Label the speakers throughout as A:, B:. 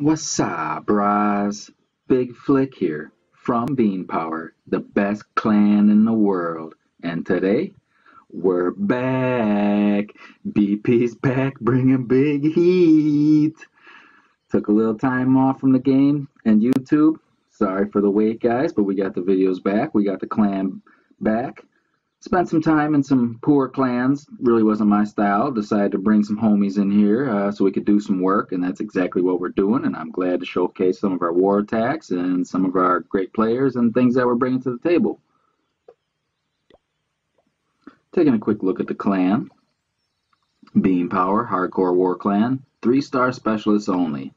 A: What's up, bros? Big Flick here from Bean Power, the best clan in the world. And today, we're back. BP's back bringing big heat. Took a little time off from the game and YouTube. Sorry for the wait, guys, but we got the videos back. We got the clan back. Spent some time in some poor clans. Really wasn't my style. Decided to bring some homies in here so we could do some work, and that's exactly what we're doing. And I'm glad to showcase some of our war attacks and some of our great players and things that we're bringing to the table. Taking a quick look at the clan. Bean Power, Hardcore War Clan, 3-star specialists only.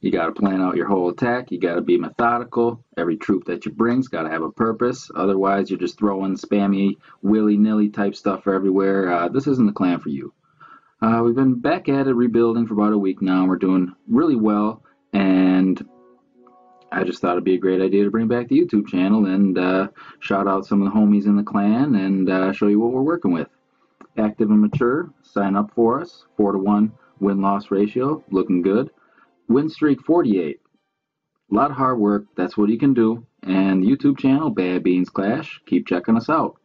A: You got to plan out your whole attack. You got to be methodical. Every troop that you bring's got to have a purpose. Otherwise, you're just throwing spammy, willy-nilly type stuff everywhere. This isn't the clan for you. We've been back at it rebuilding for about a week now. We're doing really well, and I just thought it'd be a great idea to bring back the YouTube channel and shout out some of the homies in the clan and show you what we're working with. Active and mature, sign up for us. 4-to-1 win-loss ratio, looking good. Win streak 48. A lot of hard work, that's what you can do. And the YouTube channel, Bad Beans Clash, keep checking us out.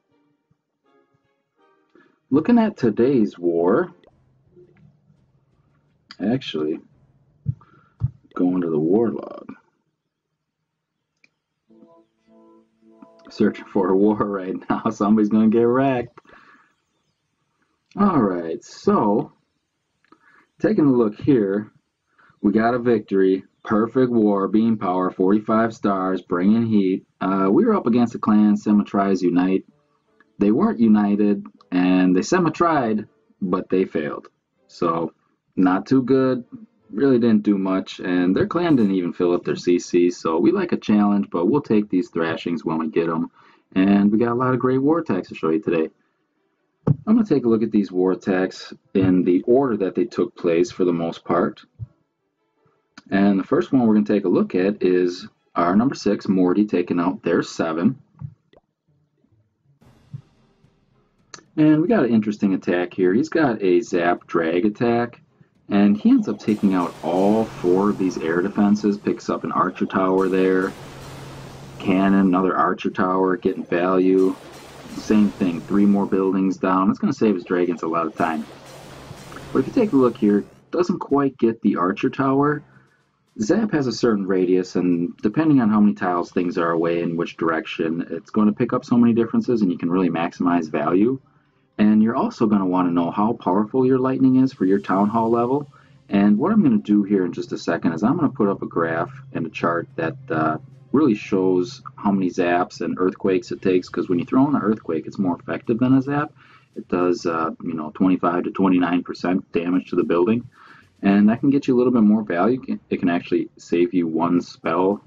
A: Looking at today's war, actually, going to the war log. Searching for a war right now, somebody's going to get wrecked. Alright, so, taking a look here, we got a victory. Perfect war. Bean Power. 45 stars. Bringing heat. We were up against the clan Semi-Tries Unite. They weren't united, and they semi-tried, but they failed. So, not too good. Really didn't do much, and their clan didn't even fill up their CC. So, we like a challenge, but we'll take these thrashings when we get them. And we got a lot of great war attacks to show you today. I'm going to take a look at these war attacks in the order that they took place for the most part. And the first one we're going to take a look at is our number 6, Morty, taking out their 7. And we got an interesting attack here. He's got a zap drag attack, and he ends up taking out all 4 of these air defenses. Picks up an archer tower there, cannon, another archer tower, getting value. Same thing, 3 more buildings down. It's going to save his dragons a lot of time. But if you take a look here, doesn't quite get the archer tower. Zap has a certain radius, and depending on how many tiles things are away in which direction, it's going to pick up so many differences, and you can really maximize value. And you're also going to want to know how powerful your lightning is for your town hall level. And what I'm going to do here in just a second is I'm going to put up a graph and a chart that really shows how many zaps and earthquakes it takes, because when you throw in an earthquake, it's more effective than a zap. It does 25 to 29% damage to the building. And that can get you a little bit more value. It can actually save you 1 spell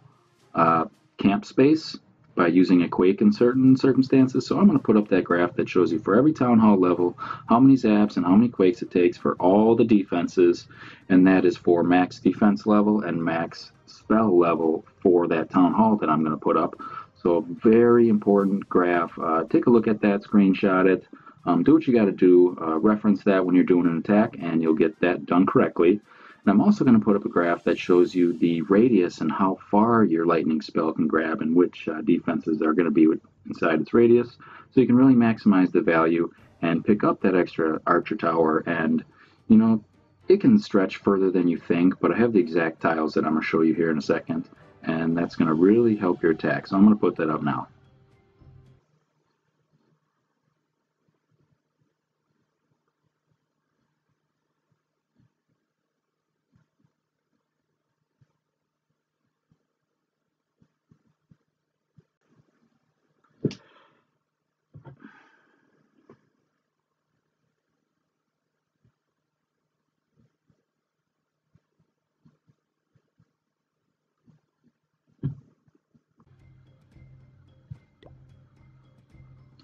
A: camp space by using a quake in certain circumstances. So I'm going to put up that graph that shows you for every town hall level how many zaps and how many quakes it takes for all the defenses. And that is for max defense level and max spell level for that town hall that I'm going to put up. So a very important graph. Take a look at that, screenshot it. Do what you got to do, reference that when you're doing an attack, and you'll get that done correctly. And I'm also going to put up a graph that shows you the radius and how far your lightning spell can grab and which defenses are going to be inside its radius. So you can really maximize the value and pick up that extra archer tower. And, you know, it can stretch further than you think, but I have the exact tiles that I'm going to show you here in a second. And that's going to really help your attack. So I'm going to put that up now.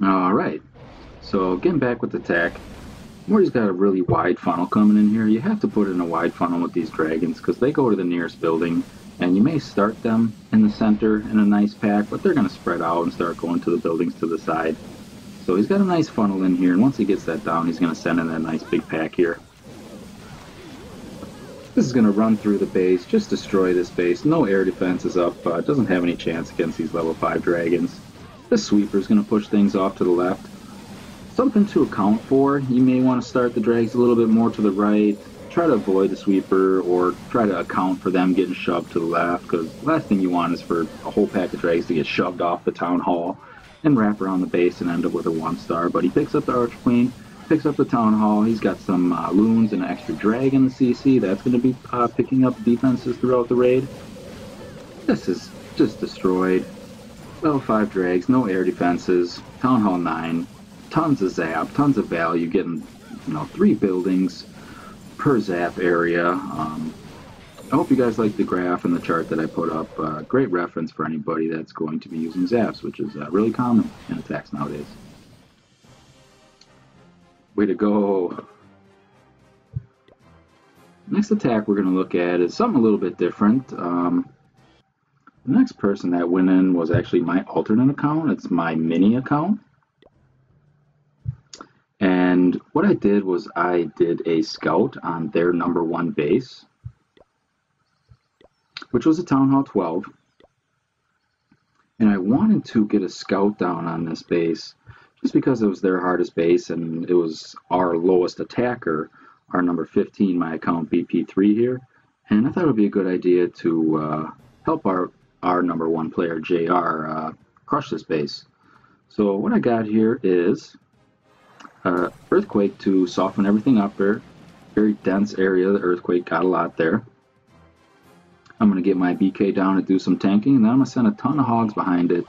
A: Alright, so getting back with the attack, Morty's got a really wide funnel coming in here. You have to put in a wide funnel with these dragons because they go to the nearest building, and you may start them in the center in a nice pack, but they're going to spread out and start going to the buildings to the side. So he's got a nice funnel in here, and once he gets that down, he's going to send in that nice big pack here. This is going to run through the base, just destroy this base. No air defense is up. Doesn't have any chance against these level 5 dragons. This sweeper is going to push things off to the left. Something to account for. You may want to start the drags a little bit more to the right. Try to avoid the sweeper or try to account for them getting shoved to the left, because the last thing you want is for a whole pack of drags to get shoved off the town hall and wrap around the base and end up with a 1-star. But he picks up the Archer Queen, picks up the town hall. He's got some loons and an extra drag in the CC. That's going to be picking up defenses throughout the raid. This is just destroyed. Level 5 drags, no air defenses. Town hall 9, tons of zap, tons of value, getting 3 buildings per zap area. I hope you guys like the graph and the chart that I put up. Great reference for anybody that's going to be using zaps, which is really common in attacks nowadays. Way to go. Next attack we're going to look at is something a little bit different. The next person that went in was actually my alternate account. It's my mini account. And what I did was I did a scout on their number 1 base, which was a Town Hall 12. And I wanted to get a scout down on this base just because it was their hardest base and it was our lowest attacker, our number 15, my account BP3 here. And I thought it would be a good idea to help our number 1 player, JR, crush this base. So what I got here is Earthquake to soften everything up there. Very dense area, the Earthquake got a lot there. I'm going to get my BK down and do some tanking, and then I'm going to send a ton of hogs behind it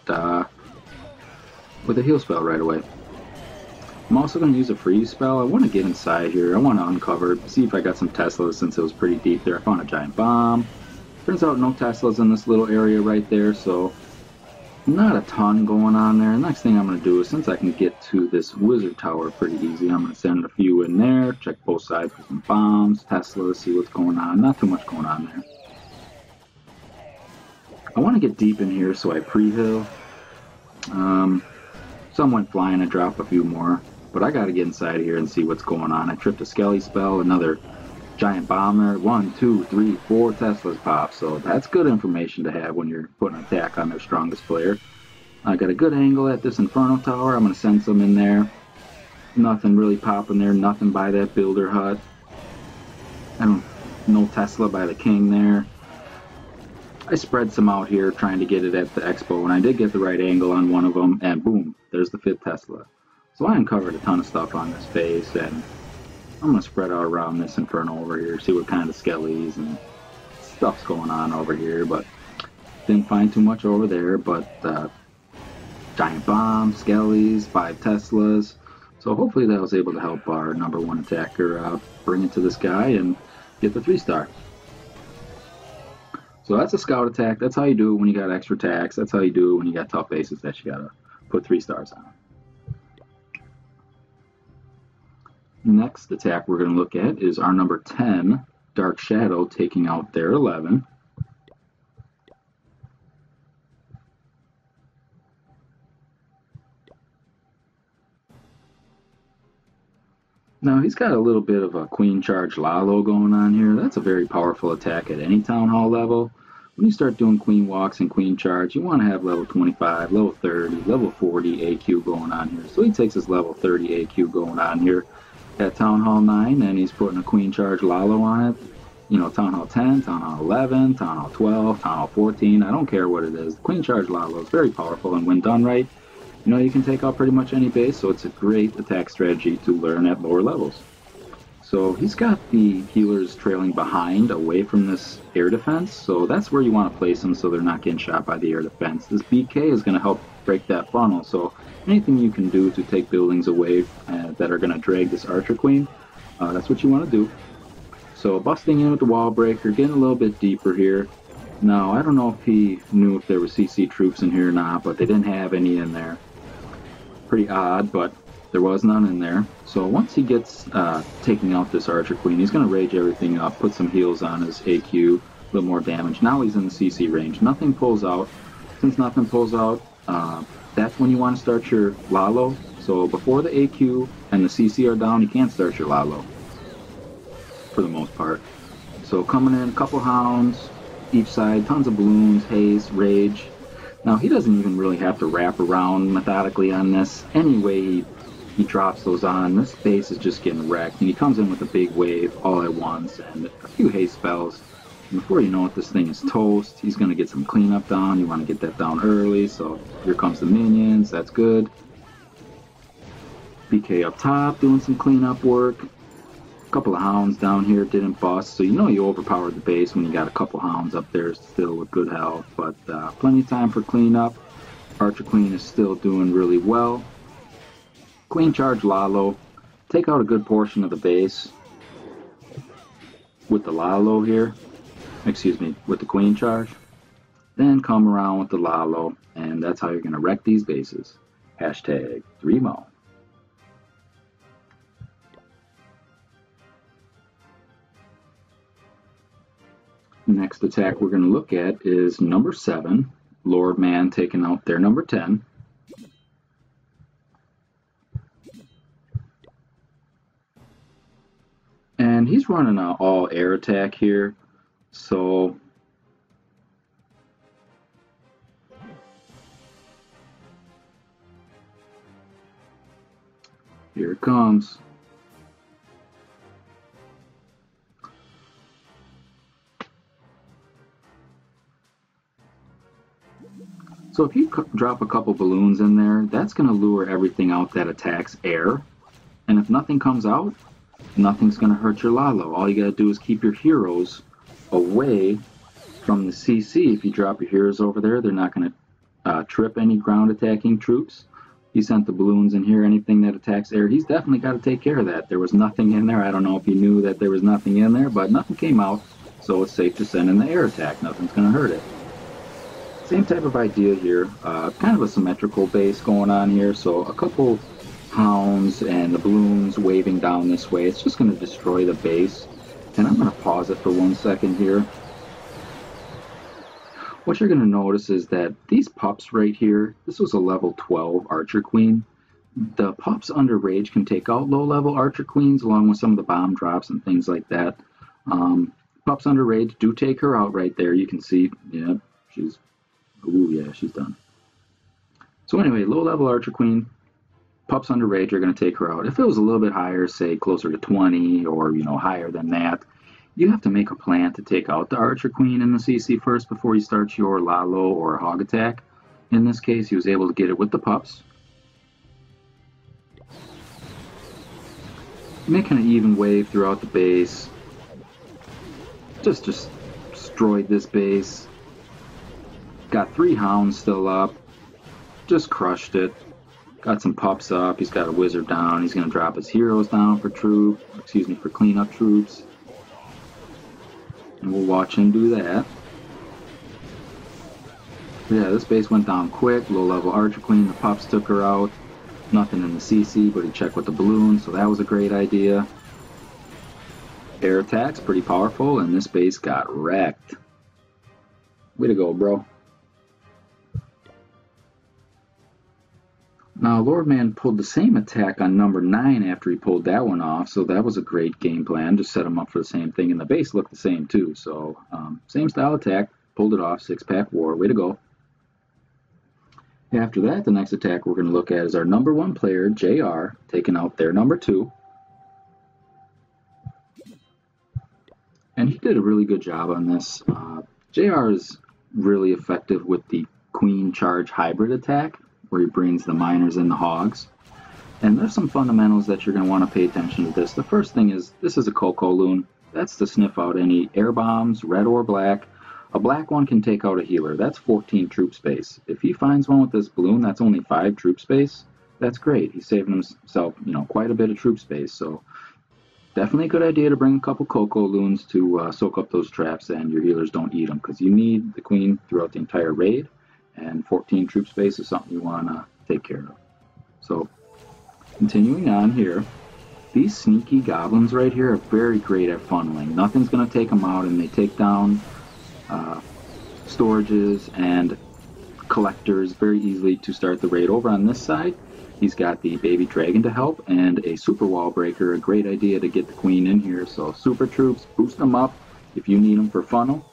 A: with a heal spell right away. I'm also going to use a freeze spell. I want to get inside here. I want to uncover, see if I got some Teslas since it was pretty deep there. I found a giant bomb. Turns out no Teslas in this little area right there, so not a ton going on there. Next thing I'm going to do is, since I can get to this wizard tower pretty easy, I'm going to send a few in there, check both sides for some bombs, Teslas, see what's going on. Not too much going on there. I want to get deep in here, so I pre-heal. Some went flying, I drop a few more, but I got to get inside here and see what's going on. I tripped a Skelly spell, another giant bomber, 1, 2, 3, 4 Teslas pop, so that's good information to have when you're putting an attack on their strongest player. I got a good angle at this Inferno Tower. I'm going to send some in there. Nothing really popping there, nothing by that builder hut. No Tesla by the king there. I spread some out here trying to get it at the expo, and I did get the right angle on one of them, and boom, there's the 5th Tesla. So I uncovered a ton of stuff on this base, and I'm going to spread out around this Inferno over here, see what kind of skellies and stuff's going on over here, but didn't find too much over there, but giant bombs, skellies, 5 Teslas. So hopefully that was able to help our number 1 attacker bring it to this guy and get the 3-star. So that's a scout attack. That's how you do it when you got extra attacks. That's how you do it when you got tough bases that you got to put 3 stars on. Next attack we're going to look at is our number 10, Dark Shadow, taking out their 11. Now he's got a little bit of a Queen Charge Lalo going on here. That's a very powerful attack at any Town Hall level. When you start doing Queen Walks and Queen Charge, you want to have level 25, level 30, level 40 AQ going on here. So he takes his level 30 AQ going on here at Town Hall 9, and he's putting a Queen Charge Lalo on it. You know, Town Hall 10, Town Hall 11, Town Hall 12, Town Hall 14, I don't care what it is. The Queen Charge Lalo is very powerful, and when done right, you know, you can take out pretty much any base, so it's a great attack strategy to learn at lower levels. So he's got the healers trailing behind, away from this air defense, so that's where you want to place them so they're not getting shot by the air defense. This BK is going to help break that funnel, so anything you can do to take buildings away that are going to drag this Archer Queen, that's what you want to do. So busting in with the wall breaker, getting a little bit deeper here. Now, I don't know if he knew if there were CC troops in here or not, but they didn't have any in there. Pretty odd, but there was none in there. So once he gets taking out this Archer Queen, he's going to rage everything up, put some heals on his AQ, a little more damage. Now he's in the CC range. Nothing pulls out. Since nothing pulls out, that's when you want to start your Lalo. So before the AQ and the CC are down, you can't start your Lalo, for the most part. So coming in, a couple hounds each side, tons of balloons, haste, rage. Now he doesn't even really have to wrap around methodically on this. Anyway, he drops those on. This base is just getting wrecked, and he comes in with a big wave all at once and a few haste spells. And before you know it, this thing is toast. He's going to get some cleanup down. You want to get that down early, so here comes the minions. That's good. BK up top doing some cleanup work. A couple of hounds down here didn't bust, so you know you overpowered the base when you got a couple hounds up there still with good health, but plenty of time for cleanup. Archer Queen is still doing really well. Queen charge Lalo, take out a good portion of the base with the Lalo here, with the Queen charge, then come around with the Lalo, and that's how you're going to wreck these bases. Hashtag 3Mo. Next attack we're going to look at is number 7, Lord Man taking out their number 10. And he's running an all-air attack here, so here it comes. So if you drop a couple balloons in there, that's going to lure everything out that attacks air. And if nothing comes out, nothing's going to hurt your Lalo. All you got to do is keep your heroes away from the CC. If you drop your heroes over there, they're not going to trip any ground attacking troops. He sent the balloons in here. Anything that attacks air, he's definitely got to take care of that. There was nothing in there. I don't know if he knew that there was nothing in there, but nothing came out. So it's safe to send in the air attack. Nothing's going to hurt it. Same type of idea here, kind of a symmetrical base going on here, so a couple hounds and the balloons waving down this way, it's just going to destroy the base. And I'm going to pause it for 1 second here. What you're going to notice is that these pups right here, this was a level 12 Archer Queen. The pups under Rage can take out low-level Archer Queens along with some of the bomb drops and things like that. Pups under Rage do take her out right there. You can see, yeah, she's done. So anyway, low-level Archer Queen, pups under Rage are going to take her out. If it was a little bit higher, say closer to 20 or, higher than that, you have to make a plan to take out the Archer Queen in the CC first before you start your Lalo or Hog attack. In this case, he was able to get it with the pups. Making an even wave throughout the base. Just destroyed this base. Got 3 hounds still up. Just crushed it. Got some pups up. He's got a wizard down. He's going to drop his heroes down for cleanup troops. And we'll watch him do that. Yeah, this base went down quick. Low-level Archer Queen. The pups took her out. Nothing in the CC, but he checked with the balloons, so that was a great idea. Air attack's pretty powerful, and this base got wrecked. Way to go, bro. Now, Lord Man pulled the same attack on number 9 after he pulled that one off, so that was a great game plan. Just set him up for the same thing, and the base looked the same too. So, same style attack, pulled it off, 6-pack war, way to go. After that, the next attack we're going to look at is our number 1 player, JR, taking out their number 2. And he did a really good job on this. JR is really effective with the Queen Charge hybrid attack, where he brings the miners and the hogs. And there's some fundamentals that you're going to want to pay attention to this. The first thing is, this is a Coco Loon. That's to sniff out any air bombs, red or black. A black one can take out a healer. That's 14 troop space. If he finds one with this balloon, that's only 5 troop space. That's great. He's saving himself, quite a bit of troop space. So definitely a good idea to bring a couple Coco Loons to soak up those traps and your healers don't eat them, because you need the queen throughout the entire raid. And 14 troop space is something you want to take care of. So, continuing on here, these sneaky goblins right here are very great at funneling. Nothing's going to take them out, and they take down storages and collectors very easily to start the raid. Over on this side, he's got the baby dragon to help, and a super wall breaker, a great idea to get the queen in here. So, super troops, boost them up, If you need them for funnel,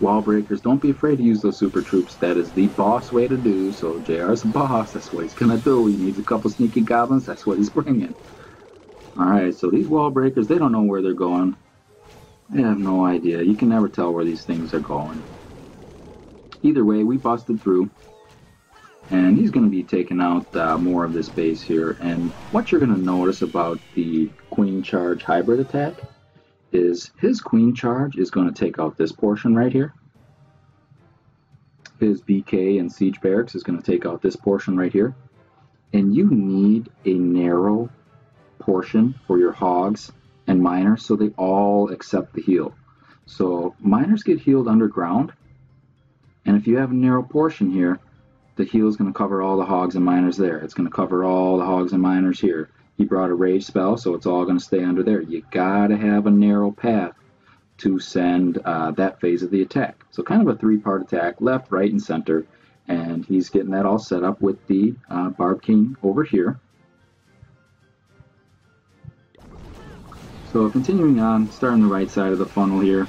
A: wall breakers, don't be afraid to use those super troops. That is the boss way to do. So JR's the boss. That's what he's going to do. He needs a couple sneaky goblins. That's what he's bringing. Alright, so these wall breakers, they don't know where they're going. They have no idea. You can never tell where these things are going. Either way, we busted through. And he's going to be taking out more of this base here. And what you're going to notice about the Queen Charge hybrid attack is his Queen Charge is going to take out this portion right here. His BK and Siege Barracks is going to take out this portion right here. And you need a narrow portion for your hogs and miners so they all accept the heal. So miners get healed underground, and if you have a narrow portion here, the heal is going to cover all the hogs and miners there. It's going to cover all the hogs and miners here. He brought a rage spell, so it's all going to stay under there. You gotta have a narrow path to send that phase of the attack. So kind of a three-part attack, left, right, and center, and he's getting that all set up with the Barb King over here. So continuing on, starting the right side of the funnel here,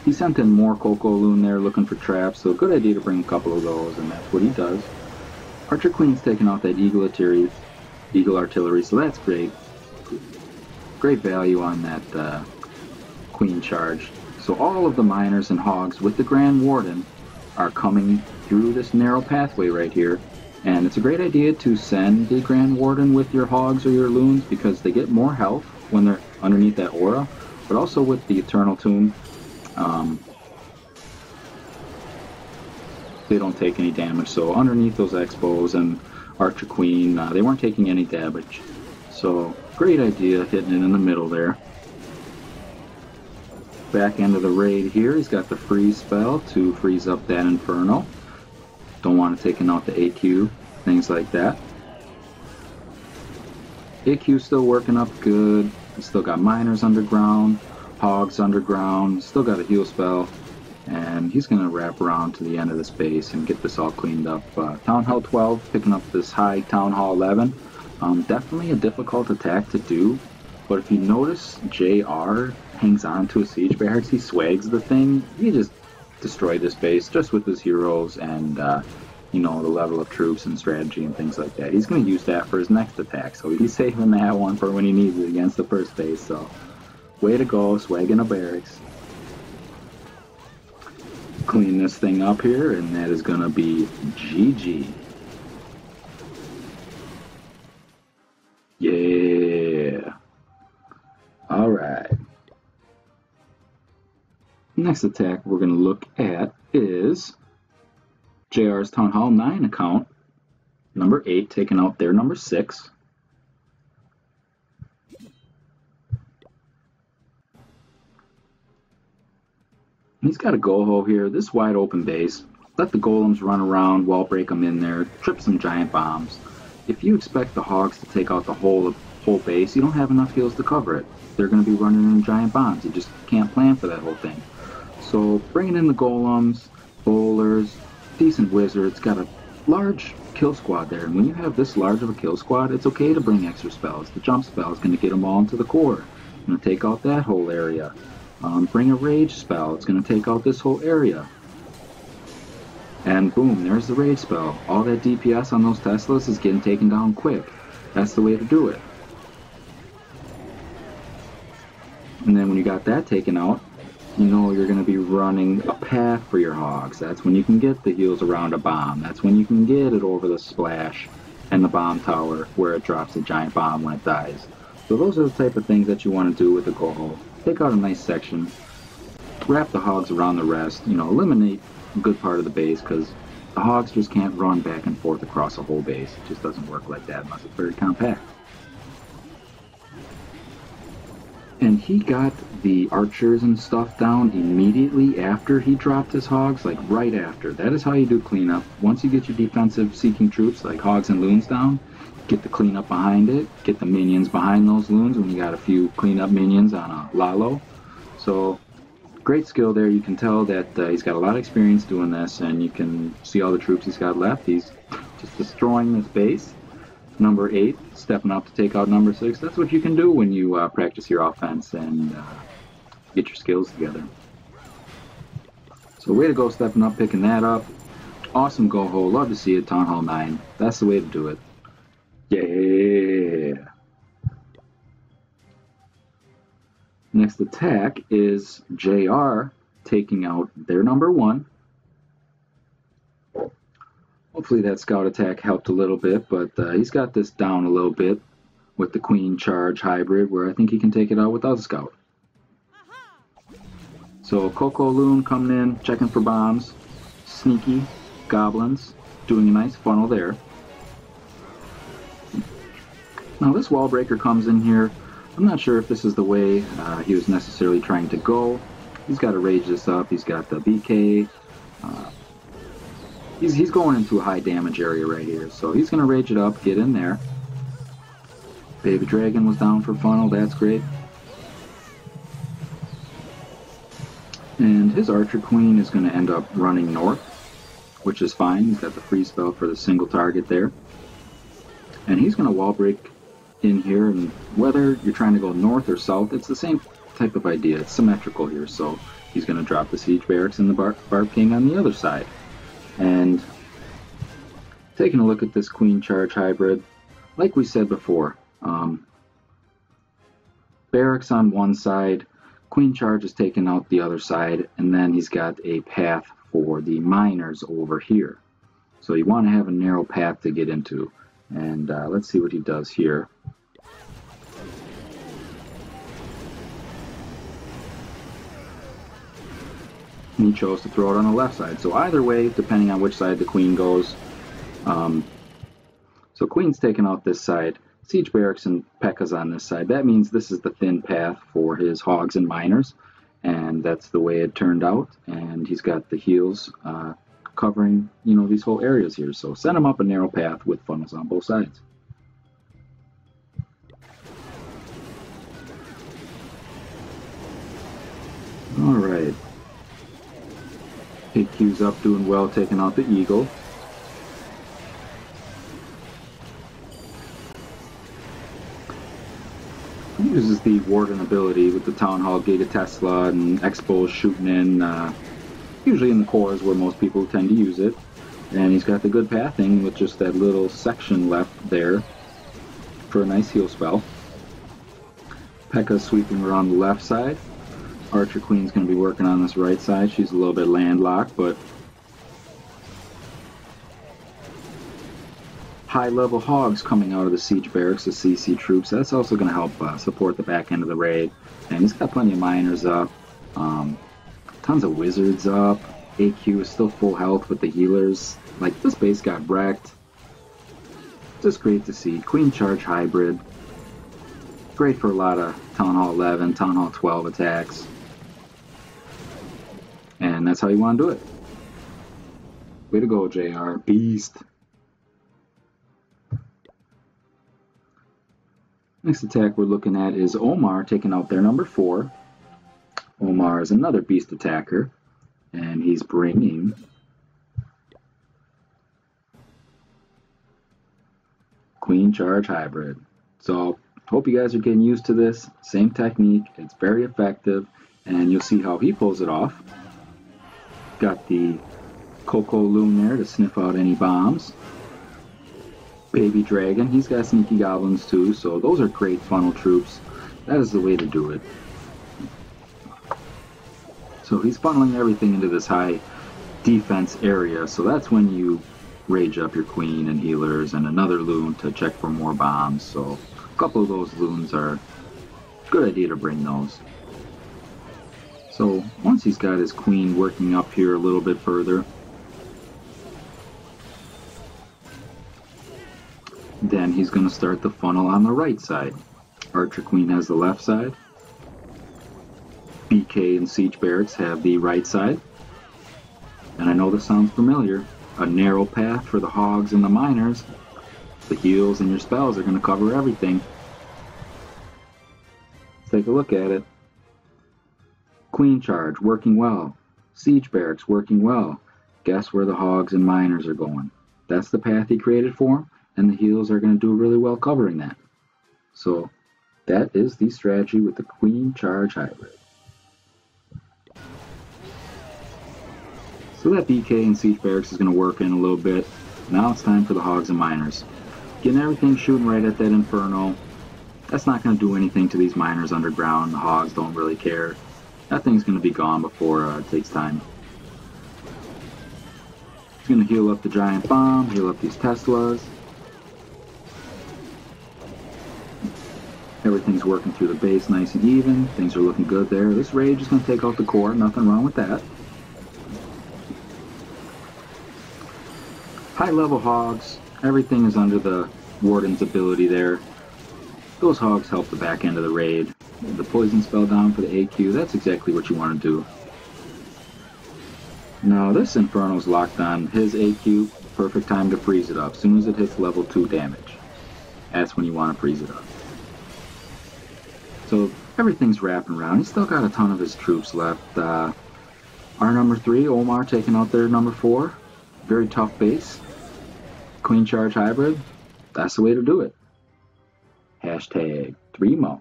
A: he sent in more Coco Loon there looking for traps, so good idea to bring a couple of those, and that's what he does. Archer Queen's taking out that Eagle Artillery, so that's great. Great value on that Queen Charge. So all of the miners and hogs with the Grand Warden are coming through this narrow pathway right here, and it's a great idea to send the Grand Warden with your hogs or your loons because they get more health when they're underneath that aura, but also with the Eternal Tomb, they don't take any damage. So underneath those Expos and Archer Queen, they weren't taking any damage. So great idea hitting it in the middle there. Back end of the raid here, he's got the freeze spell to freeze up that Inferno. Don't want to take out the AQ, things like that. AQ still working up good. He's still got miners underground, hogs underground, still got a heal spell, and he's going to wrap around to the end of this base and get this all cleaned up. Town Hall 12 picking up this high Town Hall 11. Definitely a difficult attack to do, but if you notice JR hangs on to a Siege Barracks, he swags the thing, he just destroyed this base just with his heroes and you know, the level of troops and strategy and things like that. He's going to use that for his next attack, so he's saving that one for when he needs it against the first base. So, way to go, swagging a barracks. Clean this thing up here, and that is going to be GG. Yeah. Alright. Next attack we're going to look at is JR's Town Hall 9 account, number 8, taking out their number 6. He's got a Goho here, this wide open base. Let the golems run around, wall break them in there, trip some giant bombs. If you expect the hogs to take out the whole base, you don't have enough heals to cover it. They're going to be running in giant bombs. You just can't plan for that whole thing. So bringing in the golems, bowlers, decent wizards, got a large kill squad there, and when you have this large of a kill squad, it's okay to bring extra spells. The jump spell is going to get them all into the core. It's going to take out that whole area. Bring a rage spell, it's going to take out this whole area. And boom, there's the rage spell. All that DPS on those Teslas is getting taken down quick. That's the way to do it. And then when you got that taken out, you know you're going to be running a path for your hogs. That's when you can get the heals around a bomb. That's when you can get it over the splash and the bomb tower where it drops a giant bomb when it dies. So those are the type of things that you want to do with the Goho. Take out a nice section, wrap the hogs around the rest, you know, eliminate a good part of the base because the hogs just can't run back and forth across a whole base. It just doesn't work like that unless it's very compact. And he got the archers and stuff down immediately after he dropped his hogs, like right after. That is how you do cleanup. Once you get your defensive seeking troops like hogs and loons down, get the cleanup behind it, get the minions behind those loons when you got a few cleanup minions on a Lalo. So great skill there. You can tell that he's got a lot of experience doing this, and you can see all the troops he's got left. He's just destroying this base. Number 8, stepping up to take out number 6. That's what you can do when you practice your offense and get your skills together. So way to go stepping up, picking that up. Awesome Go-Ho, love to see it, Town Hall 9. That's the way to do it. Yeah! Next attack is JR taking out their number 1. Hopefully that scout attack helped a little bit, but he's got this down a little bit with the Queen Charge hybrid, where I think he can take it out without a scout. So Coco Loon coming in, checking for bombs. Sneaky Goblins doing a nice funnel there. Now this wall breaker comes in here. I'm not sure if this is the way he was necessarily trying to go. He's got to rage this up. He's got the BK. He's going into a high damage area right here, so he's going to rage it up, get in there. Baby Dragon was down for funnel, that's great. And his Archer Queen is going to end up running north, which is fine. He's got the free spell for the single target there. And he's going to wall break in here, and whether you're trying to go north or south, it's the same type of idea. It's symmetrical here, so he's going to drop the Siege Barracks and the Barb King on the other side. And taking a look at this Queen Charge hybrid, like we said before, Barracks on one side, Queen Charge is taking out the other side, and then he's got a path for the miners over here. So you want to have a narrow path to get into. And let's see what he does here. And he chose to throw it on the left side. So either way, depending on which side the Queen goes. So Queen's taking out this side. Siege Barracks and P.E.K.K.A.'s on this side. That means this is the thin path for his Hogs and Miners. And that's the way it turned out. And he's got the heals covering, you know, these whole areas here. So set him up a narrow path with funnels on both sides. Alright. AQ's up, doing well, taking out the Eagle. He uses the Warden ability with the Town Hall Giga Tesla and Expos shooting in, usually in the cores where most people tend to use it. And he's got the good pathing with just that little section left there for a nice heal spell. P.E.K.K.A.'s sweeping around the left side. Archer Queen's going to be working on this right side. She's a little bit landlocked, but high-level Hogs coming out of the Siege Barracks, the CC troops. That's also going to help support the back end of the raid. And he's got plenty of Miners up. Tons of Wizards up. AQ is still full health with the healers. Like, this base got wrecked. Just great to see. Queen Charge hybrid. Great for a lot of Town Hall 11, Town Hall 12 attacks. And that's how you want to do it. Way to go, JR. Beast. Next attack we're looking at is Omar taking out their number 4. Omar is another beast attacker. And he's bringing Queen Charge hybrid. So, hope you guys are getting used to this. Same technique. It's very effective. And you'll see how he pulls it off. Got the Coco Loon there to sniff out any bombs. Baby Dragon, he's got sneaky goblins too, so those are great funnel troops. That is the way to do it. So he's funneling everything into this high defense area, so that's when you rage up your Queen and healers and another Loon to check for more bombs. So a couple of those Loons are a good idea to bring those. So once he's got his Queen working up here a little bit further, then he's going to start the funnel on the right side. Archer Queen has the left side. BK and Siege Barracks have the right side. And I know this sounds familiar. A narrow path for the Hogs and the Miners. The heals and your spells are going to cover everything. Let's take a look at it. Queen Charge working well. Siege Barracks working well. Guess where the Hogs and Miners are going? That's the path he created for them. And the heals are going to do really well covering that. So that is the strategy with the Queen Charge hybrid. So that BK and Siege Barracks is going to work in a little bit. Now it's time for the Hogs and Miners. Getting everything shooting right at that Inferno. That's not going to do anything to these Miners underground. The Hogs don't really care. That thing's going to be gone before it takes time. It's going to heal up the giant bomb, heal up these Teslas. Everything's working through the base nice and even. Things are looking good there. This Rage is going to take out the core. Nothing wrong with that. High-level Hogs. Everything is under the Warden's ability there. Those Hogs help the back end of the raid. The poison spell down for the AQ. That's exactly what you want to do. Now this Inferno's locked on his AQ. Perfect time to freeze it up. As soon as it hits level 2 damage. That's when you want to freeze it up. So everything's wrapping around. He's still got a ton of his troops left. Our number 3, Omar, taking out their number 4. Very tough base. Queen Charge Hybrid. That's the way to do it. Hashtag 3Mo.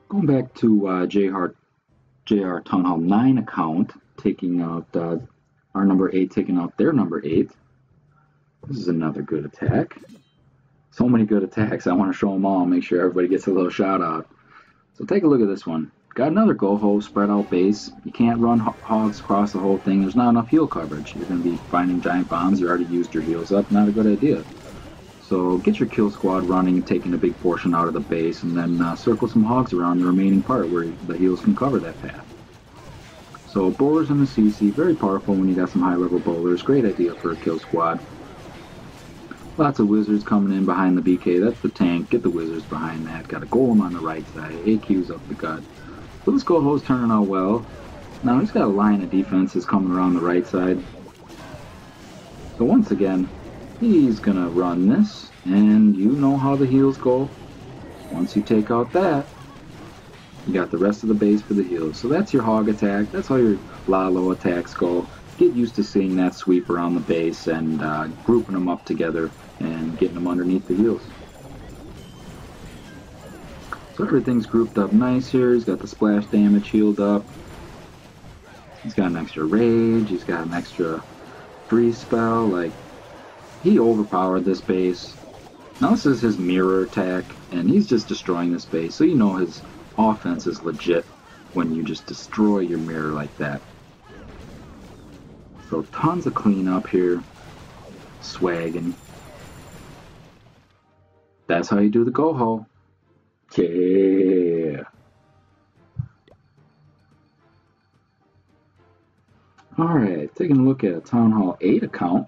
A: Going back to JR Town Hall 9 account, taking out our number 8, taking out their number 8. This is another good attack. So many good attacks. I want to show them all, make sure everybody gets a little shout out. So take a look at this one. Got another Goho spread out base. You can't run Hogs across the whole thing. There's not enough heal coverage. You're going to be finding giant bombs. You already used your heals up. Not a good idea. So get your kill squad running and taking a big portion out of the base, and then circle some Hogs around the remaining part where the heals can cover that path. So bowlers in the CC, very powerful when you got some high-level bowlers. Great idea for a kill squad. Lots of wizards coming in behind the BK. That's the tank. Get the wizards behind that. Got a golem on the right side. AQ's up the gut. So this Goho's turning out well. Now he's got a line of defenses coming around the right side. So once again, he's going to run this. And you know how the heals go. Once you take out that, you got the rest of the base for the heals. So that's your Hog attack. That's how your Lalo attacks go. Get used to seeing that sweep around the base and grouping them up together and getting them underneath the heals. So everything's grouped up nice here. He's got the splash damage healed up. He's got an extra rage. He's got an extra freeze spell. Like, he overpowered this base. Now this is his mirror attack, and he's just destroying this base. So you know his offense is legit when you just destroy your mirror like that. So tons of cleanup here. Swagging. That's how you do the Goho. Yeah. Alright, taking a look at a Town Hall 8 account.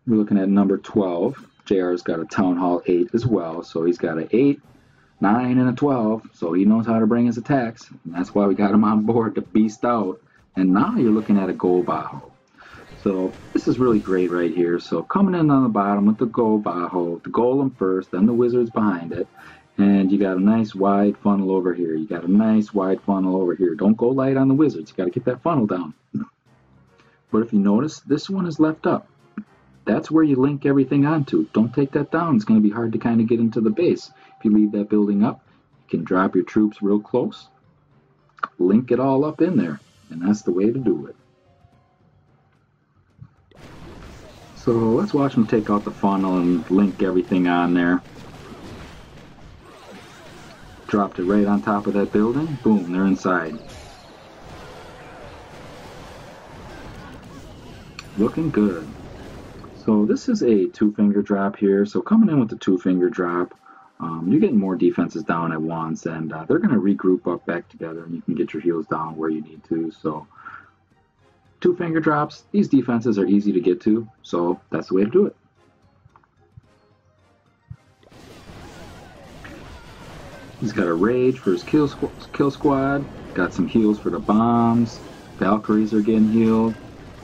A: We're looking at number 12. JR's got a Town Hall 8 as well, so he's got an 8, 9, and a 12, so he knows how to bring his attacks. And that's why we got him on board to beast out. And now you're looking at a Go Bajo. So this is really great right here. So coming in on the bottom with the Go Bajo, the Golem first, then the Wizards behind it. And you got a nice wide funnel over here. You got a nice wide funnel over here. Don't go light on the Wizards. You got to get that funnel down. But if you notice, this one is left up. That's where you link everything onto. Don't take that down. It's going to be hard to kind of get into the base. If you leave that building up, you can drop your troops real close. Link it all up in there. And that's the way to do it. So let's watch them take out the funnel and link everything on there. Dropped it right on top of that building. Boom, they're inside. Looking good. So this is a 2-finger drop here. So coming in with the 2-finger drop, you're getting more defenses down at once, and they're going to regroup up back together, and you can get your heals down where you need to. So 2-finger drops, these defenses are easy to get to, so that's the way to do it. He's got a rage for his kill squad, got some heals for the bombs, Valkyries are getting healed.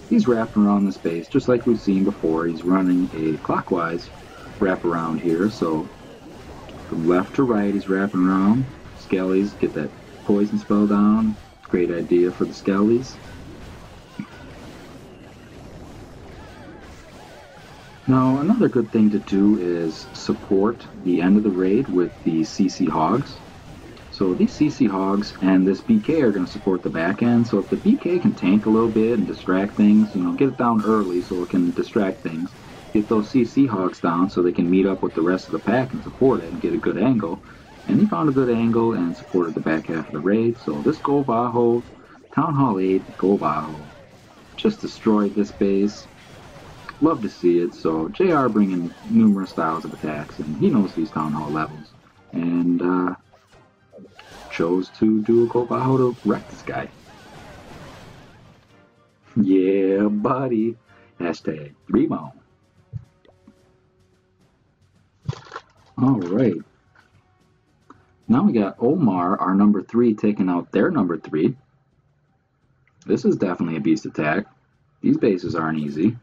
A: He's wrapping around this base, just like we've seen before. He's running a clockwise wrap around here, so from left to right he's wrapping around. Skellies, get that poison spell down. Great idea for the Skellies. Now, another good thing to do is support the end of the raid with the CC Hogs. So these CC Hogs and this BK are going to support the back end. So if the BK can tank a little bit and distract things, get it down early so it can distract things. Get those CC Hogs down so they can meet up with the rest of the pack and support it and get a good angle. And he found a good angle and supported the back half of the raid. So this Go Bajo, Town Hall 8, Go Bajo, just destroyed this base. Love to see it. So JR bringing numerous styles of attacks, and he knows these Town Hall levels. And chose to do a Go Bajo to wreck this guy. Yeah, buddy. Hashtag Remo. Alright. Now we got Omar, our number 3, taking out their number 3. This is definitely a beast attack. These bases aren't easy.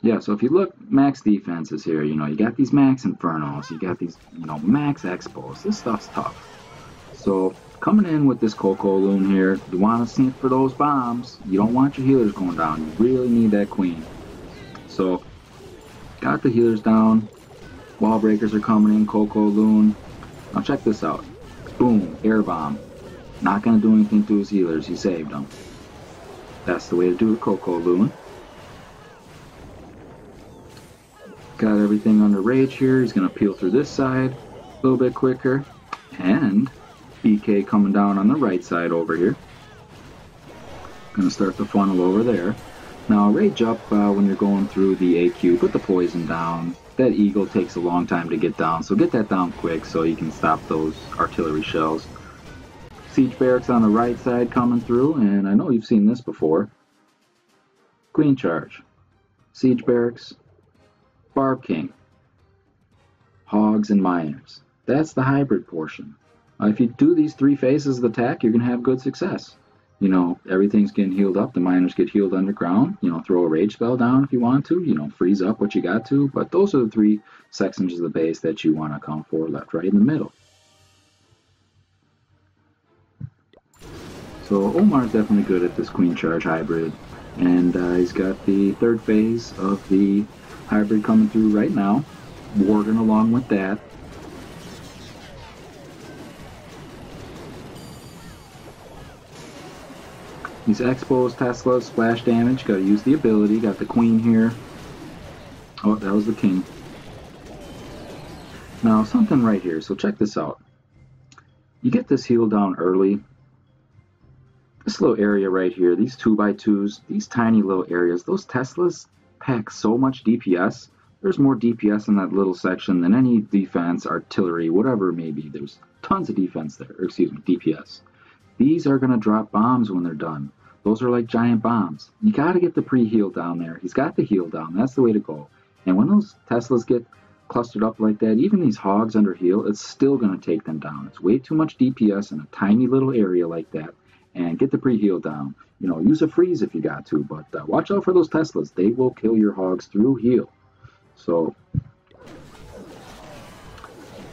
A: Yeah, so if you look, max defenses here, you got these max Infernos, you got these, max Expos. This stuff's tough. So, coming in with this Coco Loon here, you want to sneak for those bombs. You don't want your healers going down. You really need that queen. So, got the healers down. Wall breakers are coming in, Coco Loon. Now check this out. Boom, air bomb. Not going to do anything to his healers. He saved them. That's the way to do a Coco Loon. Got everything under rage here. He's going to peel through this side a little bit quicker. And BK coming down on the right side over here. Going to start the funnel over there. Now rage up when you're going through the AQ. Put the poison down. That eagle takes a long time to get down, so get that down quick so you can stop those artillery shells. Siege barracks on the right side coming through, and I know you've seen this before. Queen charge. Siege barracks. Barb King, Hogs, and Miners. That's the hybrid portion. If you do these 3 phases of the attack, you're going to have good success. Everything's getting healed up. The Miners get healed underground. Throw a rage spell down if you want to. Freeze up what you got to. But those are the 3 sections of the base that you want to come for, left, right, in the middle. So Omar's definitely good at this Queen Charge hybrid. And he's got the 3rd phase of the hybrid coming through right now. Worgen along with that. These Expos, Teslas, splash damage. Got to use the ability. Got the Queen here. Oh, that was the King. Now, something right here. So check this out. You get this heal down early. This little area right here, these 2x2s, these tiny little areas, those Teslas pack so much DPS. There's more DPS in that little section than any defense, artillery, whatever it may be. There's tons of defense there, or excuse me, DPS. These are going to drop bombs when they're done. Those are like giant bombs. You got to get the pre-heal down there. He's got the heal down. That's the way to go. And when those Teslas get clustered up like that, even these Hogs under heal, it's still going to take them down. It's way too much DPS in a tiny little area like that. And get the pre-heal down. Use a freeze if you got to, but watch out for those Teslas. They will kill your Hogs through heal. So,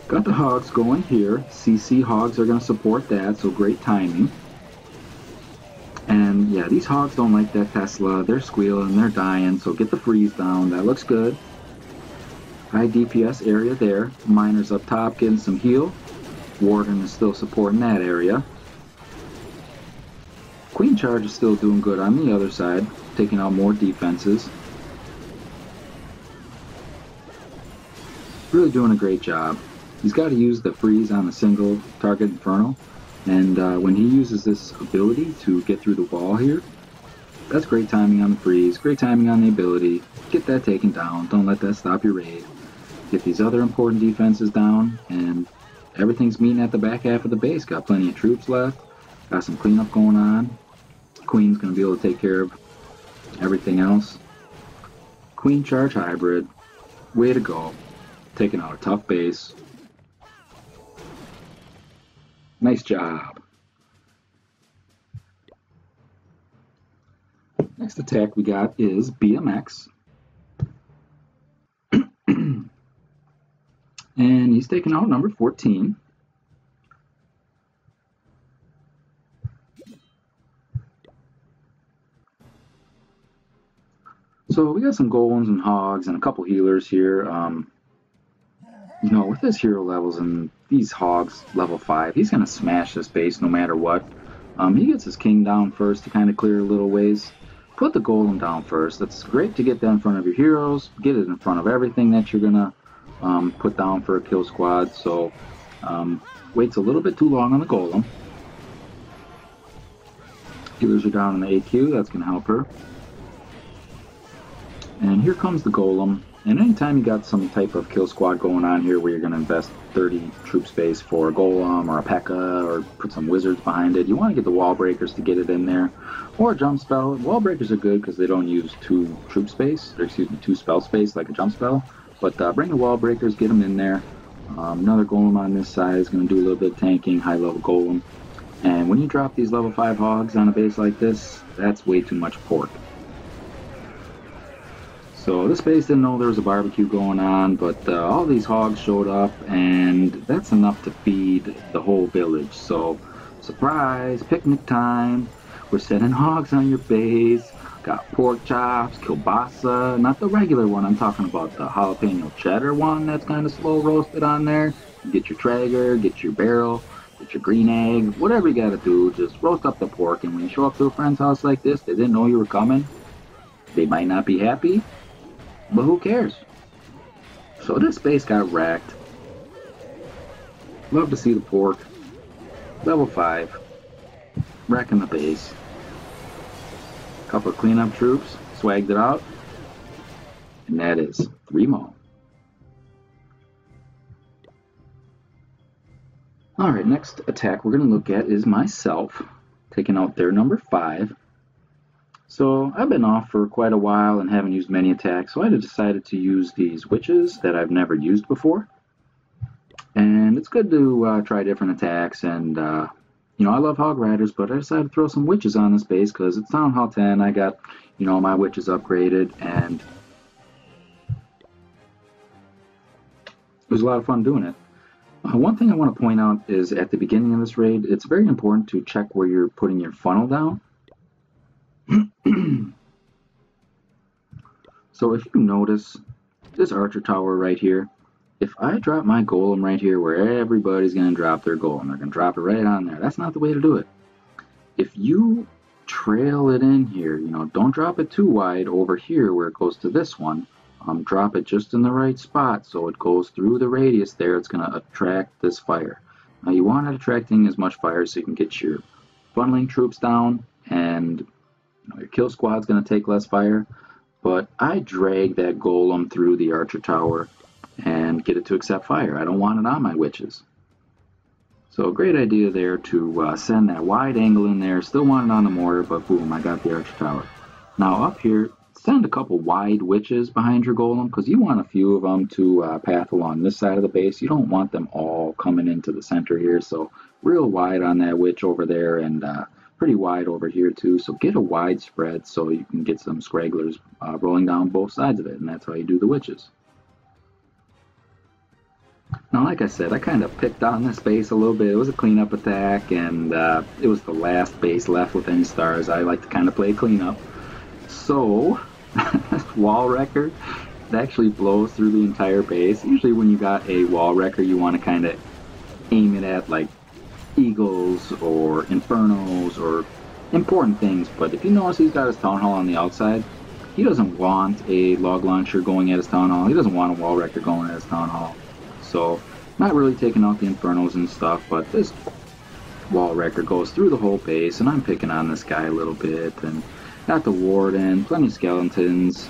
A: got the Hogs going here. CC Hogs are going to support that, so great timing. And yeah, these Hogs don't like that Tesla. They're squealing, they're dying, so get the freeze down. That looks good. High DPS area there. Miners up top getting some heal. Worgen is still supporting that area. Queen Charge is still doing good on the other side, taking out more defenses. Really doing a great job. He's got to use the freeze on the single target Inferno, and when he uses this ability to get through the wall here, that's great timing on the freeze, great timing on the ability. Get that taken down, don't let that stop your raid. Get these other important defenses down, and everything's meeting at the back half of the base. Got plenty of troops left, got some cleanup going on. Queen's going to be able to take care of everything else. Queen Charge hybrid, way to go. Taking out a tough base. Nice job. Next attack we got is BMX. And he's taking out number 14. So we got some golems and hogs and a couple healers here. You know, with his hero levels and these hogs level 5, he's going to smash this base no matter what. He gets his king down first to kind of clear a little ways. Put the golem down first. That's great to get that in front of your heroes. Get it in front of everything that you're going to put down for a kill squad. So waits a little bit too long on the golem. Healers are down in the AQ. That's going to help her. And here comes the golem. And anytime you got some type of kill squad going on here where you're going to invest 30 troop space for a golem or a P.E.K.K.A. or put some wizards behind it, you want to get the wall breakers to get it in there. Or a jump spell. Wall breakers are good because they don't use 2 troop space, or excuse me, 2 spell space like a jump spell. But bring the wall breakers, get them in there. Another golem on this side is going to do a little bit of tanking, high level golem. And when you drop these level 5 hogs on a base like this, that's way too much pork. So this base didn't know there was a barbecue going on, but all these hogs showed up, and that's enough to feed the whole village. So, surprise, picnic time. We're setting hogs on your base. Got pork chops, kielbasa, not the regular one. I'm talking about the jalapeno cheddar one that's kind of slow roasted on there. Get your Traeger, get your barrel, get your green egg, whatever you got to do. Just roast up the pork, and when you show up to a friend's house like this, they didn't know you were coming. They might not be happy, but who cares? So this base got wrecked. Love to see the pork. Level 5. Wrecking the base. Couple of cleanup troops. Swagged it out. And that is 3 more. Alright, next attack we're going to look at is myself. Taking out their number 5. So I've been off for quite a while and haven't used many attacks, so I decided to use these witches that I've never used before. And it's good to try different attacks, and you know, I love Hog Riders, but I decided to throw some witches on this base because it's Town Hall 10. I got, you know, my witches upgraded, and it was a lot of fun doing it. One thing I want to point out is at the beginning of this raid, it's very important to check where you're putting your funnel down. So if you notice this archer tower right here, if I drop my golem right here where everybody's going to drop their golem, they're going to drop it right on there. That's not the way to do it. If you trail it in here, you know, don't drop it too wide over here where it goes to this one. Drop it just in the right spot so it goes through the radius there. It's going to attract this fire. Now you want it attracting as much fire so you can get your funneling troops down, and you know, your kill squad's going to take less fire. But I drag that golem through the archer tower and get it to accept fire. I don't want it on my witches. So great idea there to send that wide angle in there. Still want it on the mortar, but boom, I got the archer tower. Now up here, send a couple wide witches behind your golem because you want a few of them to path along this side of the base. You don't want them all coming into the center here. So real wide on that witch over there, and pretty wide over here too. So get a wide spread so you can get some scragglers rolling down both sides of it, and that's how you do the witches. Now, like I said, I kind of picked on this base a little bit. It was a cleanup attack, and it was the last base left with any stars. I like to kind of play cleanup. So, wall wrecker, it actually blows through the entire base. Usually when you got a wall wrecker, you want to kind of aim it at like eagles or infernos or important things. But if you notice he's got his town hall on the outside, he doesn't want a log launcher going at his town hall. He doesn't want a wall wrecker going at his town hall. So, not really taking out the infernos and stuff, but this wall wrecker goes through the whole base, and I'm picking on this guy a little bit, and got the warden, plenty of skeletons.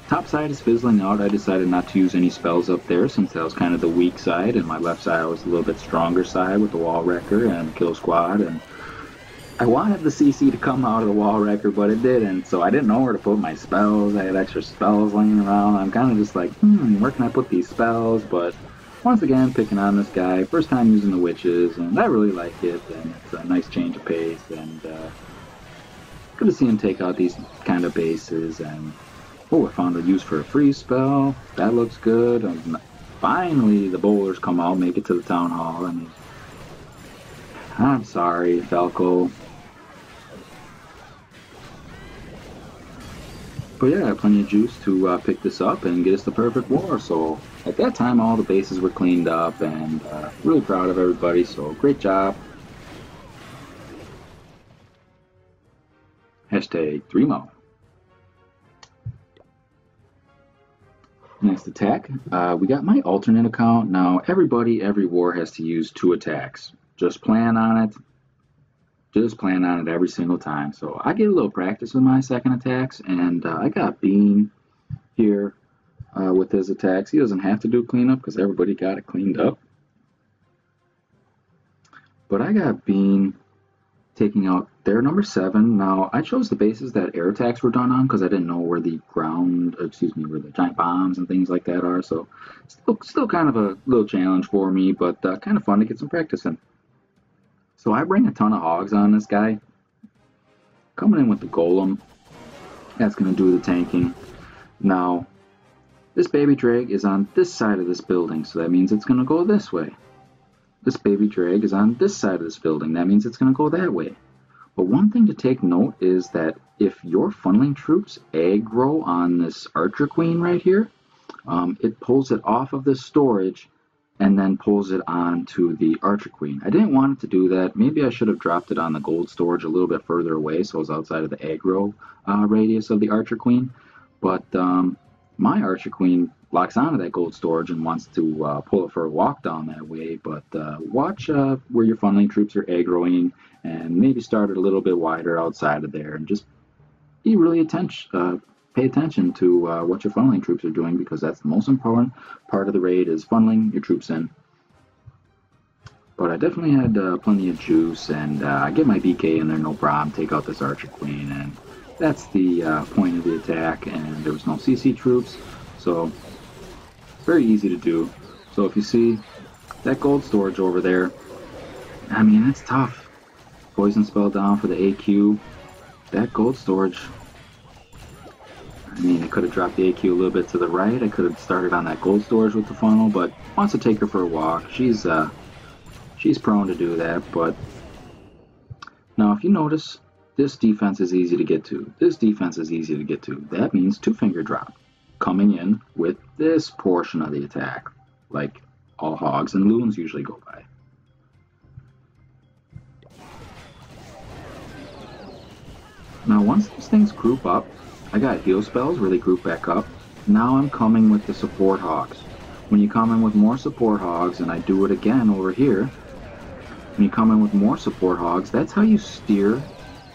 A: Top side is fizzling out. I decided not to use any spells up there since that was kind of the weak side, and my left side was a little bit stronger side with the wall wrecker and kill squad, and I wanted the CC to come out of the wall wrecker, but it didn't, so I didn't know where to put my spells. I had extra spells laying around. I'm kind of just like, where can I put these spells? But once again, picking on this guy. First time using the witches, and I really like it, and it's a nice change of pace, and good to see him take out these kind of bases. And oh, I found a use for a freeze spell. That looks good. Finally, the bowlers come out, make it to the town hall, and I'm sorry, Falco. But yeah, plenty of juice to pick this up and get us the perfect war. So at that time, all the bases were cleaned up, and really proud of everybody. So great job. Hashtag 3Mo. Next attack, we got my alternate account. Now everybody, every war has to use 2 attacks. Just plan on it. Just plan on it every single time. So I get a little practice with my second attacks, and I got Bean here with his attacks. He doesn't have to do cleanup because everybody got it cleaned up. But I got Bean taking out their number 7. Now I chose the bases that air attacks were done on because I didn't know where the where the giant bombs and things like that are. So still kind of a little challenge for me, but kind of fun to get some practice in. So I bring a ton of hogs on this guy. Coming in with the golem. That's going to do the tanking. Now, this baby drag is on this side of this building, so that means it's going to go this way. This baby drag is on this side of this building, that means it's going to go that way. But one thing to take note is that if your funneling troops aggro on this archer queen right here, it pulls it off of this storage and then pulls it onto the archer queen. I didn't want it to do that. Maybe I should have dropped it on the gold storage a little bit further away so it was outside of the aggro radius of the archer queen. But my archer queen locks onto that gold storage and wants to pull it for a walk down that way. But watch where your funneling troops are aggroing and maybe start it a little bit wider outside of there and just be really pay attention to what your funneling troops are doing, because that's the most important part of the raid, is funneling your troops in. But I definitely had plenty of juice, and I get my BK in there no problem, take out this archer queen, and that's the point of the attack. And there was no CC troops, so very easy to do. So if you see that gold storage over there, I mean, it's tough. Poison spell down for the AQ. That gold storage, I mean, I could have dropped the AQ a little bit to the right. I could have started on that gold storage with the funnel, but wants to take her for a walk. She's prone to do that. But now, if you notice, this defense is easy to get to. This defense is easy to get to. That means 2-finger drop coming in with this portion of the attack, like all hogs and loons usually go by. Now, once these things group up, I got heal spells where they group back up. Now I'm coming with the support hogs. When you come in with more support hogs, and I do it again over here, when you come in with more support hogs, that's how you steer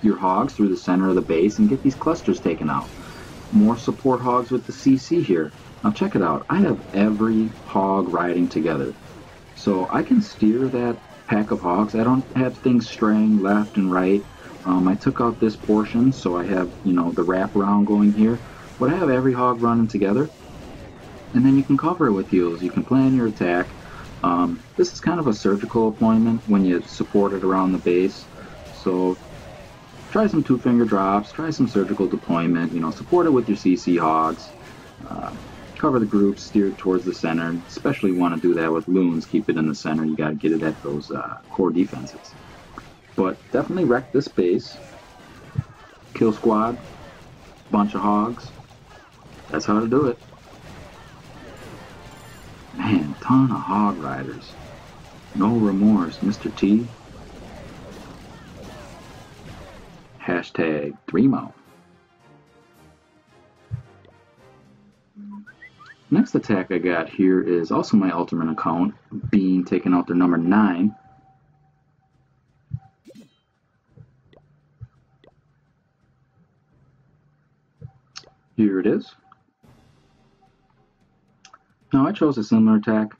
A: your hogs through the center of the base and get these clusters taken out. More support hogs with the CC here. Now check it out. I have every hog riding together. So I can steer that pack of hogs. I don't have things straying left and right. I took out this portion, so I have, the wraparound going here. But I have every hog running together. And then you can cover it with heals. You can plan your attack. This is kind of a surgical appointment when you support it around the base. So try some 2-finger drops, try some surgical deployment, support it with your CC hogs. Cover the group, steer it towards the center. Especially want to do that with loons, keep it in the center. You got to get it at those core defenses. But definitely wreck this base. Kill squad. Bunch of hogs. That's how to do it. Man, ton of hog riders. No remorse, Mr. T. Hashtag 3Mo. Next attack I got here is also my ultimate account, Bean taking out their number 9. Here it is. Now I chose a similar attack,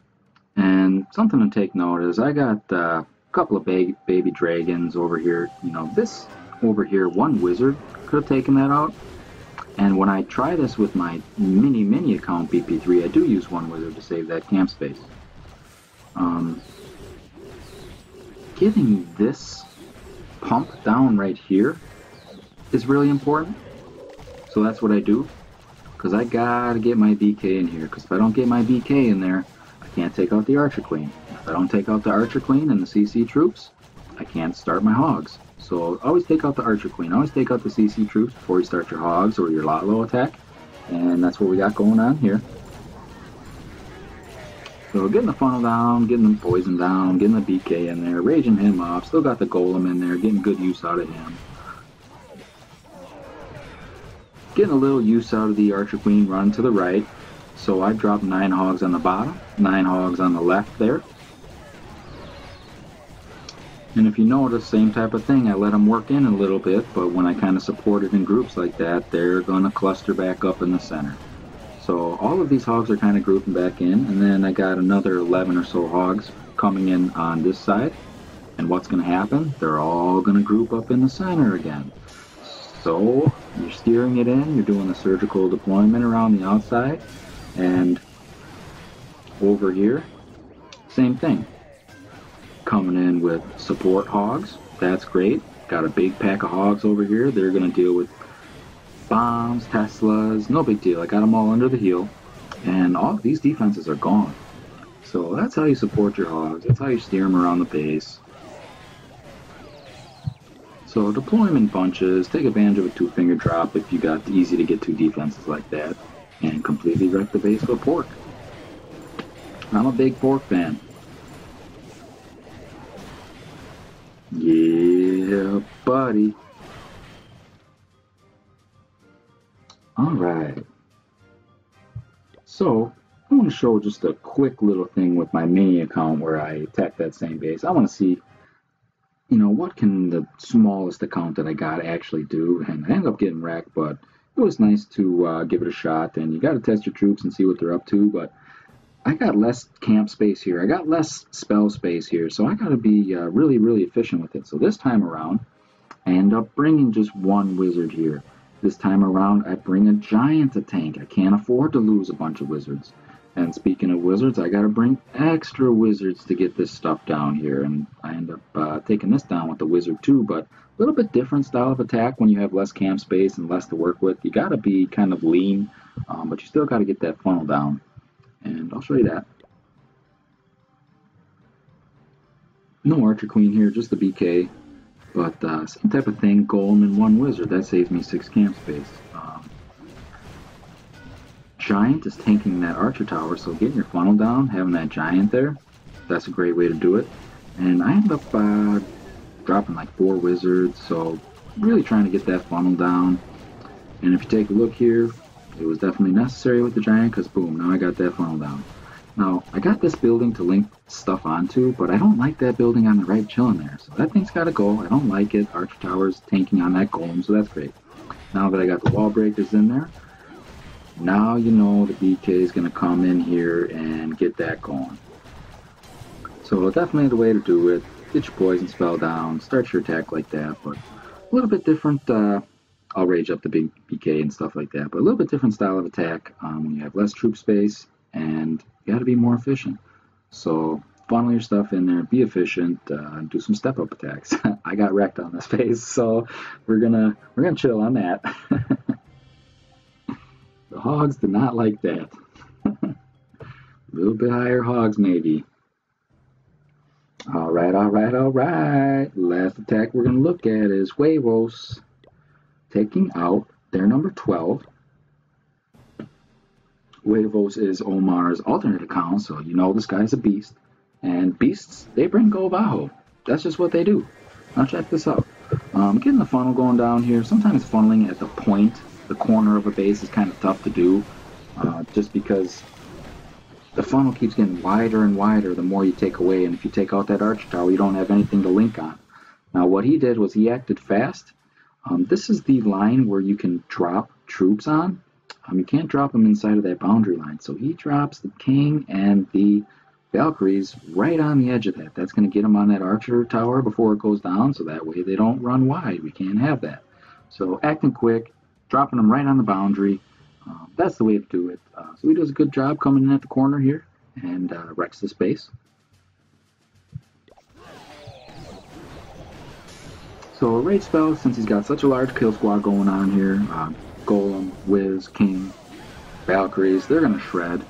A: and something to take note is I got a couple of baby dragons over here. This over here, one wizard could have taken that out. And when I try this with my mini account BP3, I do use one wizard to save that camp space. Getting this pump down right here is really important. So that's what I do, because I gotta get my BK in here, because if I don't get my BK in there, I can't take out the Archer Queen. If I don't take out the Archer Queen and the CC troops, I can't start my hogs. So always take out the Archer Queen. Always take out the CC troops before you start your hogs or your Lalo attack. And that's what we got going on here. So getting the funnel down, getting the poison down, getting the BK in there, raging him up. Still got the golem in there, getting good use out of him. Getting a little use out of the Archer Queen run to the right. So I dropped 9 hogs on the bottom, 9 hogs on the left there. And if you notice, same type of thing, I let them work in a little bit, but when I kind of support it in groups like that, they're going to cluster back up in the center. So all of these hogs are kind of grouping back in, and then I got another 11 or so hogs coming in on this side. And what's going to happen? They're all going to group up in the center again. So you're steering it in, you're doing the surgical deployment around the outside, and over here, same thing. Coming in with support hogs, that's great. Got a big pack of hogs over here. They're going to deal with bombs, Teslas, no big deal. I got them all under the heel, and all of these defenses are gone. So that's how you support your hogs. That's how you steer them around the base. So deploy them in bunches. Take advantage of a 2-finger drop if you got easy to get 2 defenses like that, and completely wreck the base with pork. I'm a big pork fan. Yeah, buddy. Alright. So, I want to show just a quick little thing with my mini account where I attack that same base. I want to see, you know, what can the smallest account that I got actually do. And I ended up getting wrecked, but it was nice to give it a shot. And you got to test your troops and see what they're up to, but I got less camp space here. I got less spell space here, so I got to be really, really efficient with it. So this time around, I end up bringing just 1 wizard here. This time around, I bring a giant to tank. I can't afford to lose a bunch of wizards. And speaking of wizards, I got to bring extra wizards to get this stuff down here. And I end up taking this down with the wizard too, but a little bit different style of attack when you have less camp space and less to work with. You got to be kind of lean, but you still got to get that funnel down. And I'll show you that. No Archer Queen here, just the BK. But same type of thing, golem and 1 wizard. That saves me 6 camp space. Giant is tanking that Archer Tower, so getting your funnel down, having that Giant there, that's a great way to do it. And I end up dropping like 4 wizards, so really trying to get that funnel down. And if you take a look here, it was definitely necessary with the Giant, because boom, now I got that funnel down. Now, I got this building to link stuff onto, but I don't like that building on the right chilling there. So that thing's got to go. I don't like it. Archer Tower's tanking on that golem, so that's great. Now that I got the wall breakers in there, now you know the BK is going to come in here and get that going. So definitely the way to do it. Get your poison spell down, start your attack like that, but a little bit different. I'll rage up the big BK and stuff like that, but a little bit different style of attack when you have less troop space, and you got to be more efficient. So funnel your stuff in there, be efficient, do some step-up attacks. I got wrecked on this phase, so we're gonna chill on that. The hogs did not like that. A little bit higher hogs maybe. All right. Last attack we're gonna look at is Huevos taking out their number 12. Huevos is Omar's alternate account, so you know this guy's a beast. And beasts, they bring Go Bajo. That's just what they do. Now check this out. Getting the funnel going down here. Sometimes funneling at the point, the corner of a base is kind of tough to do, just because the funnel keeps getting wider and wider the more you take away. And if you take out that Archer Tower, you don't have anything to link on. Now what he did was he acted fast. This is the line where you can drop troops on. You can't drop them inside of that boundary line. So he drops the King and the Valkyries right on the edge of that. That's going to get them on that Archer Tower before it goes down, so that way they don't run wide. We can't have that. So acting quick, dropping them right on the boundary, that's the way to do it. So he does a good job coming in at the corner here and wrecks the space. So a rage spell, since he's got such a large kill squad going on here, Golem, Wiz, King, Valkyries, they're going to shred.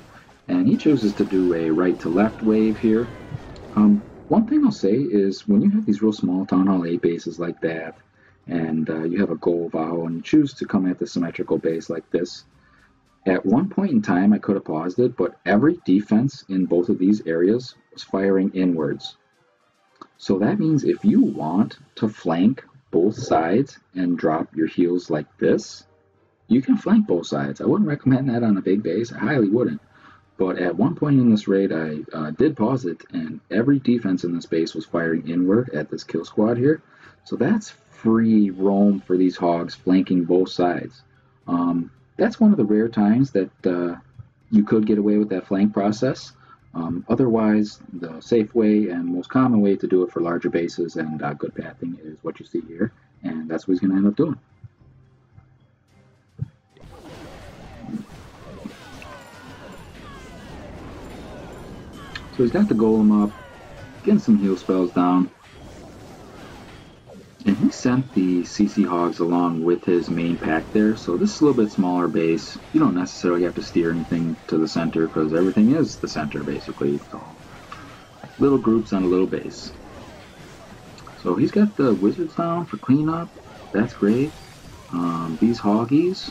A: And he chooses to do a right to left wave here. One thing I'll say is when you have these real small Town Hall 8 bases like that, and you have a goal vow and you choose to come at the symmetrical base like this, at one point in time I could have paused it, but every defense in both of these areas was firing inwards. So that means if you want to flank both sides and drop your heels like this, you can flank both sides. I wouldn't recommend that on a big base. I highly wouldn't. But at one point in this raid, I did pause it, and every defense in this base was firing inward at this kill squad here. So that's free roam for these hogs flanking both sides. That's one of the rare times that you could get away with that flank process. Otherwise, the safe way and most common way to do it for larger bases and good pathing is what you see here, and that's what he's going to end up doing. So he's got the golem up, getting some heal spells down, and he sent the CC Hogs along with his main pack there, so this is a little bit smaller base. You don't necessarily have to steer anything to the center because everything is the center basically. So little groups on a little base. So he's got the wizards down for cleanup, that's great. These hoggies,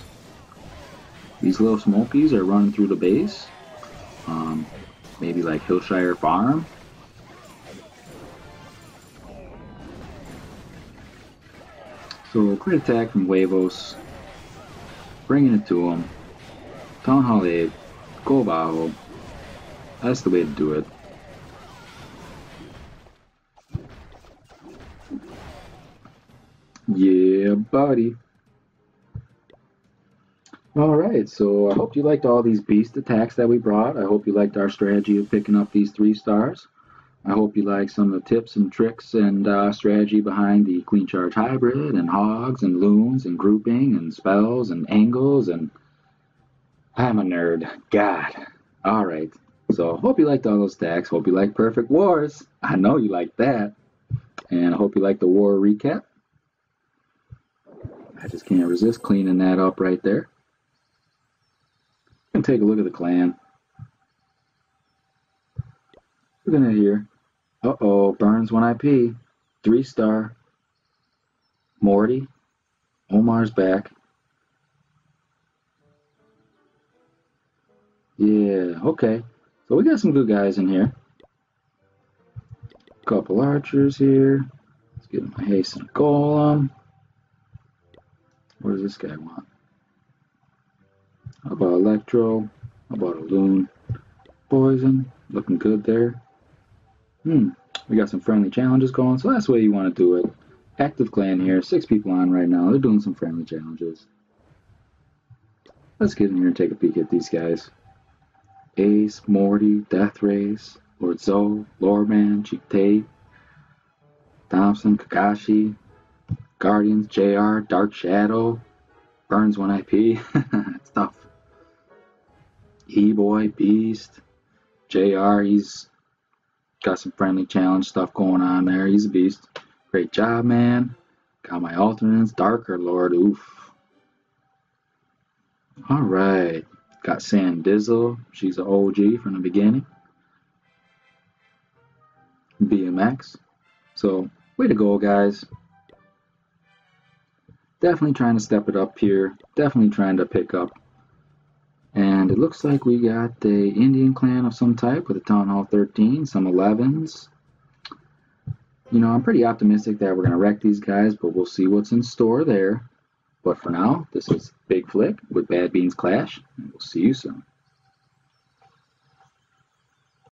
A: these little smokies are running through the base. Maybe like Hillshire Farm. So great attack from Huevos, bringing it to him. Town Hall 8, go Bajo. That's the way to do it. Yeah, buddy. Alright, so I hope you liked all these beast attacks that we brought. I hope you liked our strategy of picking up these 3 stars. I hope you like some of the tips and tricks and strategy behind the Queen Charge Hybrid and Hogs and Loons and grouping and spells and angles, and I'm a nerd. God. Alright, so I hope you liked all those attacks. Hope you liked Perfect Wars. I know you liked that. And I hope you liked the war recap. I just can't resist cleaning that up right there. And take a look at the clan. Looking at here. Uh-oh, Burns 1 IP. 3-star. Morty. Omar's back. Yeah, okay. So we got some good guys in here. Couple archers here. Let's get my hasten golem. What does this guy want? How about Electro? How about a Loon? Poison. Looking good there. We got some friendly challenges going, so that's the way you want to do it. Active clan here. 6 people on right now. They're doing some friendly challenges. Let's get in here and take a peek at these guys. Ace, Morty, Death Race, Lord Zoe, Lordman, Cheap Tate, Thompson, Kakashi, Guardians, JR, Dark Shadow, Burns 1 IP. It's tough. E-Boy, Beast, JR, he's got some friendly challenge stuff going on there. He's a beast. Great job, man. Got my alternates. Darker Lord. Oof. Alright. Got Sand Dizzle. She's an OG from the beginning. BMX. So, way to go, guys. Definitely trying to step it up here. Definitely trying to pick up. And it looks like we got the Indian clan of some type with a Town Hall 13, some 11s. You know, I'm pretty optimistic that we're going to wreck these guys, but we'll see what's in store there. But for now, this is Big Flick with Bad Beans Clash, and we'll see you soon.